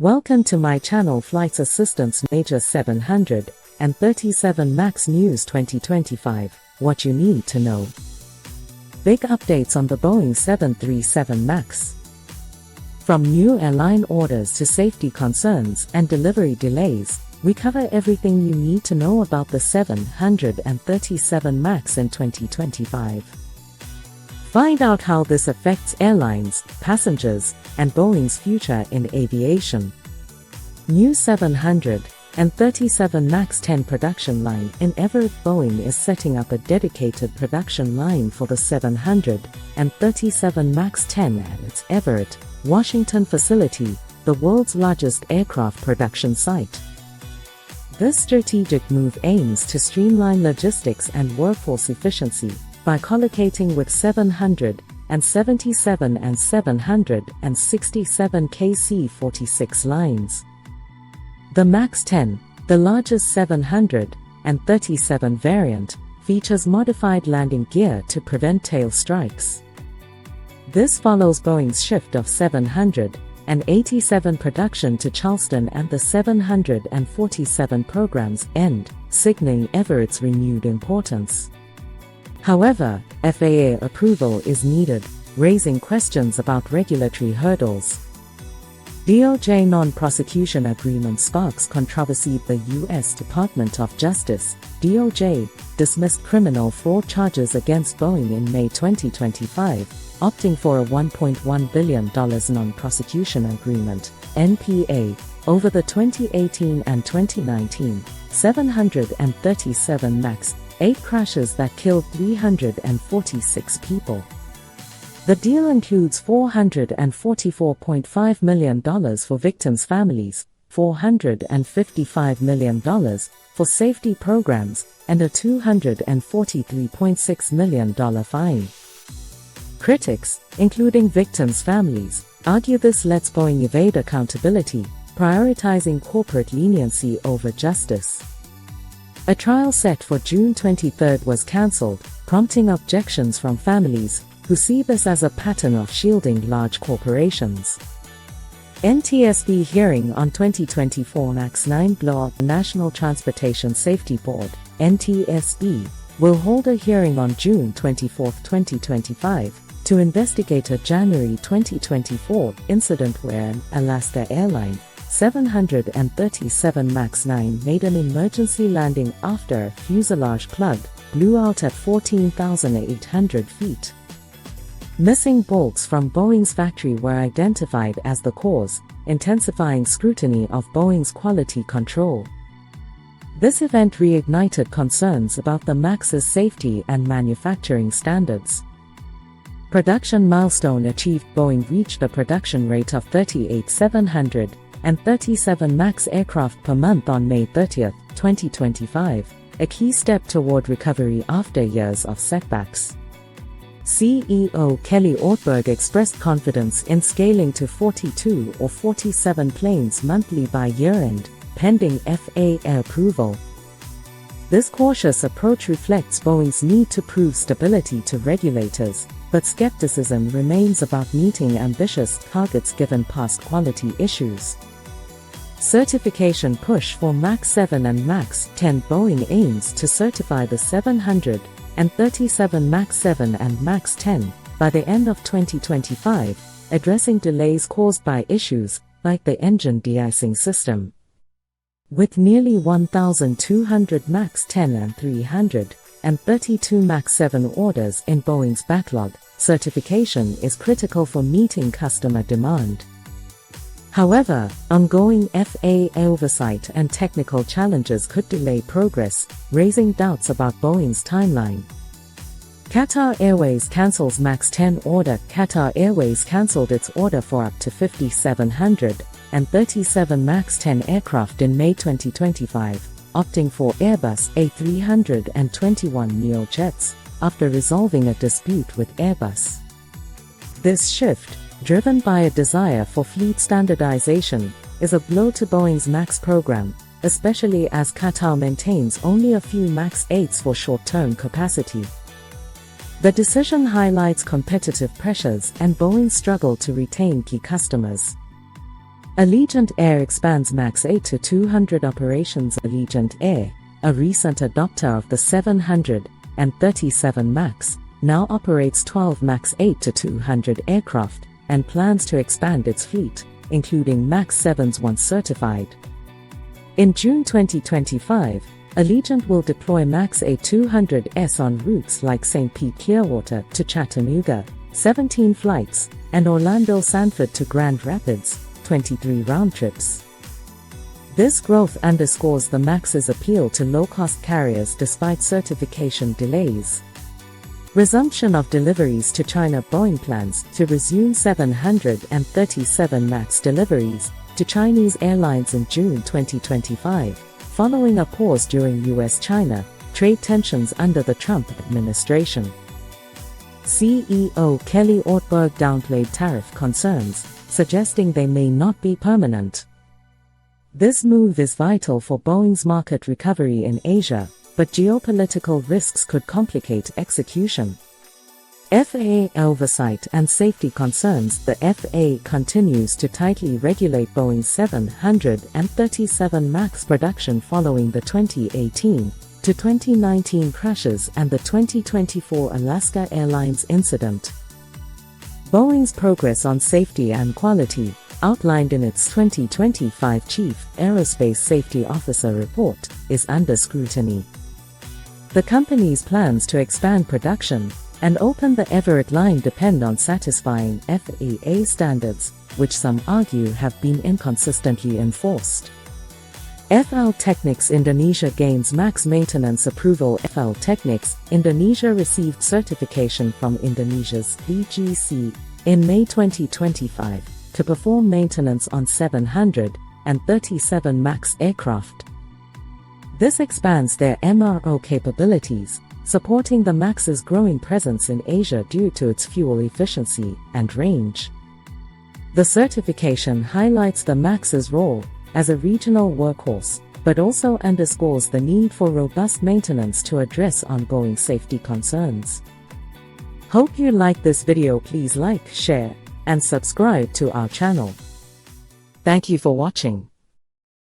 Welcome to my channel Flight Assistance Major 737 MAX News 2025, what you need to know. Big updates on the Boeing 737 MAX. From new airline orders to safety concerns and delivery delays, we cover everything you need to know about the 737 MAX in 2025. Find out how this affects airlines, passengers, and Boeing's future in aviation. New 737 MAX 10 production line in Everett. Boeing is setting up a dedicated production line for the 737 MAX 10 at its Everett, Washington facility, the world's largest aircraft production site. This strategic move aims to streamline logistics and workforce efficiency by collocating with 777 and 767 KC-46 lines. The MAX 10, the largest 737 variant, features modified landing gear to prevent tail strikes. This follows Boeing's shift of 787 production to Charleston and the 747 program's end, signaling Everett's renewed importance. However, FAA approval is needed, raising questions about regulatory hurdles. DOJ non-prosecution agreement sparks controversy. The U.S. Department of Justice, DOJ, dismissed criminal fraud charges against Boeing in May 2025, opting for a $1.1 billion non-prosecution agreement, NPA, over the 2018 and 2019 737 MAX 8 crashes that killed 346 people. The deal includes $444.5 million for victims' families, $455 million for safety programs, and a $243.6 million fine. Critics, including victims' families, argue this lets Boeing evade accountability, prioritizing corporate leniency over justice. A trial set for June 23 was cancelled, prompting objections from families, who see this as a pattern of shielding large corporations. NTSB hearing on 2024 MAX 9 blowout. The National Transportation Safety Board, NTSB, will hold a hearing on June 24, 2025, to investigate a January 2024 incident where an Alaska Airline 737 MAX 9 made an emergency landing after a fuselage plug blew out at 14,800 feet. Missing bolts from Boeing's factory were identified as the cause, intensifying scrutiny of Boeing's quality control. This event reignited concerns about the MAX's safety and manufacturing standards. Production milestone achieved. Boeing reached a production rate of 38 737 MAX aircraft per month on May 30, 2025, a key step toward recovery after years of setbacks. CEO Kelly Ortberg expressed confidence in scaling to 42 or 47 planes monthly by year-end, pending FAA approval. This cautious approach reflects Boeing's need to prove stability to regulators, but skepticism remains about meeting ambitious targets given past quality issues. Certification push for MAX 7 and MAX 10. Boeing aims to certify the 737 MAX 7 and MAX 10 by the end of 2025, addressing delays caused by issues like the engine de-icing system. With nearly 1,200 MAX 10 and 332 MAX 7 orders in Boeing's backlog, certification is critical for meeting customer demand. However, ongoing FAA oversight and technical challenges could delay progress, raising doubts about Boeing's timeline. Qatar Airways cancels MAX 10 order. Qatar Airways cancelled its order for up to 5,737 MAX 10 aircraft in May 2025, opting for Airbus A321neo jets, after resolving a dispute with Airbus. This shift, driven by a desire for fleet standardization, is a blow to Boeing's MAX program, especially as Qatar maintains only a few MAX 8s for short-term capacity. The decision highlights competitive pressures and Boeing's struggle to retain key customers. Allegiant Air expands MAX 8 to 200 operations. Allegiant Air, a recent adopter of the 737 MAX, now operates 12 MAX 8 to 200 aircraft and plans to expand its fleet, including MAX 7s once certified. In June 2025, Allegiant will deploy MAX 8 200s on routes like St. Pete Clearwater to Chattanooga, 17 flights, and Orlando Sanford to Grand Rapids, 23 round trips. This growth underscores the MAX's appeal to low-cost carriers despite certification delays. Resumption of deliveries to China. Boeing plans to resume 737 MAX deliveries to Chinese airlines in June 2025, following a pause during US-China trade tensions under the Trump administration. CEO Kelly Ortberg downplayed tariff concerns, suggesting they may not be permanent. This move is vital for Boeing's market recovery in Asia, but geopolitical risks could complicate execution. FAA oversight and safety concerns. The FAA continues to tightly regulate Boeing's 737 MAX production following the 2018 to 2019 crashes and the 2024 Alaska Airlines incident. Boeing's progress on safety and quality, outlined in its 2025 Chief Aerospace Safety Officer report, is under scrutiny. The company's plans to expand production and open the Everett line depend on satisfying FAA standards, which some argue have been inconsistently enforced. FL Technics Indonesia gains MAX maintenance approval. FL Technics Indonesia received certification from Indonesia's DGC in May 2025 to perform maintenance on 737 MAX aircraft. This expands their MRO capabilities, supporting the MAX's growing presence in Asia due to its fuel efficiency and range. The certification highlights the MAX's role as a regional workhorse, but also underscores the need for robust maintenance to address ongoing safety concerns. Hope you like this video. Please like, share, and subscribe to our channel. Thank you for watching.